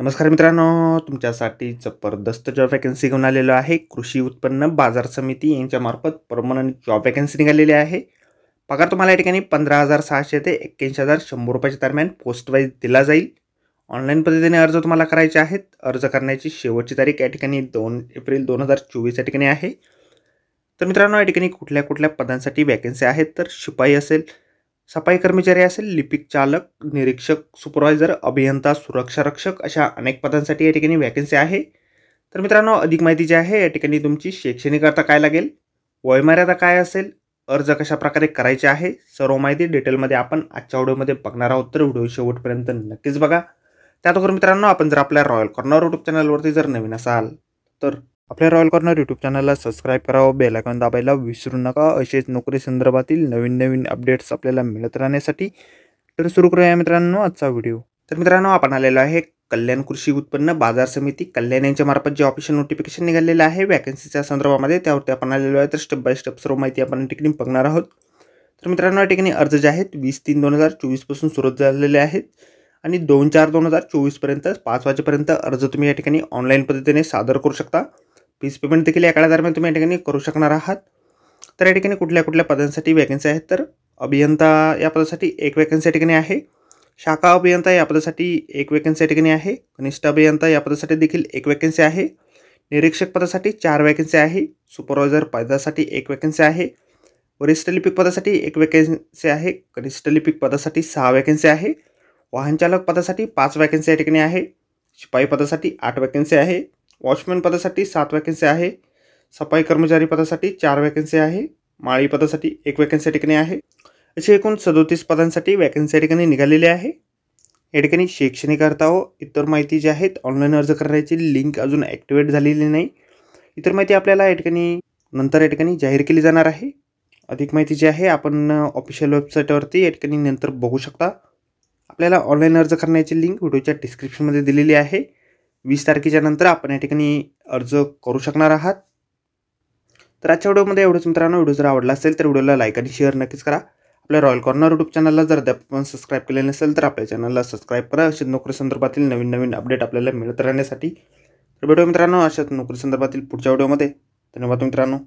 नमस्कार मित्रांनो, तुमच्यासाठी जबरदस्त जॉब वॅकन्सी घेऊन आलेलो आहे. कृषी उत्पन्न बाजार समिती यांच्यामार्फत परमनंट जॉब वॅकन्सी निघालेली आहे. पगार तुम्हाला या ठिकाणी 15,600 ते 81,100 रुपयाच्या दरम्यान पोस्ट वाईज दिला जाईल. ऑनलाईन पद्धतीने अर्ज तुम्हाला करायचे आहेत. अर्ज करण्याची शेवटची तारीख या ठिकाणी 2 एप्रिल 2024 या ठिकाणी आहे. तर मित्रांनो, या ठिकाणी कुठल्या कुठल्या पदांसाठी वॅकन्सी आहेत तर शिपाई असेल, सफाई कर्मचारी असेल, लिपिक चालक, निरीक्षक, सुपरवायझर, अभियंता, सुरक्षा रक्षक अशा अनेक पदांसाठी या ठिकाणी वॅकन्सी आहे. तर मित्रांनो, अधिक माहिती जी आहे या ठिकाणी तुमची शैक्षणिक अर्हता काय लागेल, वयमर्यादा काय असेल, अर्ज कशा प्रकारे करायचे आहे, सर्व माहिती डिटेलमध्ये आपण आजच्या व्हिडिओमध्ये बघणार आहोत. तर व्हिडिओ शेवटपर्यंत नक्कीच बघा. त्याचबरोबर मित्रांनो, आपण जर आपल्या रॉयल कॉर्नर यूट्यूब चॅनलवरती जर नवीन असाल तर आपल्या रॉयल कॉर्नर यूट्यूब चॅनलला सबस्क्राईब करावं, बेल आयकॉन दाबायला विसरू नका. असेच नोकरी संदर्भातील नवीन अपडेट्स आपल्याला मिळत राहण्यासाठी. तर सुरू करूया मित्रांनो आजचा व्हिडिओ. तर मित्रांनो, आपण आलेलो आहे कल्याण कृषी उत्पन्न बाजार समिती कल्याण यांच्या मार्फत जे ऑफिशियल नोटिफिकेशन निघालेलं आहे वॅकन्सीच्या संदर्भामध्ये, त्यावरती आपण आलेलो आहे. तर स्टेप बाय स्टेप सर्व माहिती आपण ठिकाणी बघणार आहोत. तर मित्रांनो, या ठिकाणी अर्ज जे आहेत 20/3/2024 पासून सुरू झालेले आहेत आणि 2/4/2024 पर्यंत 5 वाजेपर्यंत अर्ज तुम्ही या ठिकाणी ऑनलाईन पद्धतीने सादर करू शकता. फीस पेमेंट देखील या काळादरम्यान तुम्ही या ठिकाणी करू शकणार आहात. तर या ठिकाणी कुठल्या कुठल्या पदांसाठी वॅकन्सी आहेत तर अभियंता या पदासाठी एक वॅकन्सी या ठिकाणी आहे. शाखा अभियंता या पदासाठी एक वॅकन्सी या ठिकाणी आहे. कनिष्ठ अभियंता या पदासाठी देखील एक वॅकन्सी आहे. निरीक्षक पदासाठी 4 वॅकन्सी आहे. सुपरवायझर पदासाठी एक वॅकन्सी आहे. वरिष्ठ लिपिक पदासाठी एक वॅकन्सी आहे. कनिष्ठ लिपिक पदासाठी 6 वॅकन्सी आहे. वाहन चालक पदासाठी 5 वॅकन्सी या ठिकाणी आहे. शिपाई पदासाठी 8 वॅकन्सी आहे. वॉचमॅन पदासाठी 7 वॅकन्सी आहे. सफाई कर्मचारी पदासाठी 4 वॅकन्सी आहे. माळी पदासाठी 1 वॅकन्सी या ठिकाणी आहे. असे एकूण 37 पदांसाठी वॅकन्सी या ठिकाणी निघालेली आहे. या ठिकाणी शैक्षणिक अर्हता व इतर माहिती जी आहेत, ऑनलाईन अर्ज करण्याची लिंक अजून ॲक्टिवेट झालेली नाही. इतर माहिती आपल्याला या ठिकाणी नंतर या ठिकाणी जाहीर केली जाणार आहे. अधिक माहिती जी आहे आपण ऑफिशियल वेबसाईटवरती या ठिकाणी नंतर बघू शकता. आपल्याला ऑनलाईन अर्ज करण्याची लिंक व्हिडिओच्या डिस्क्रिप्शनमध्ये दिलेली आहे. 20 तारखेच्या नंतर आपण या ठिकाणी अर्ज करू शकणार आहात. तर आजच्या व्हिडिओमध्ये एवढंच मित्रांनो. व्हिडिओ जर आवडला असेल तर व्हिडिओला लाईक आणि शेअर नक्कीच करा. आपल्या रॉयल कॉर्नर यूट्यूब चॅनलला जर आपण सबस्क्राईब केले नसेल तर आपल्या चॅनलला सबस्क्राईब करा. अशाच नोकरी संदर्भातील नवीन अपडेट आपल्याला मिळत राहण्यासाठी. तर भेटूया मित्रांनो अशाच नोकरी संदर्भातील पुढच्या व्हिडिओमध्ये. धन्यवाद मित्रांनो.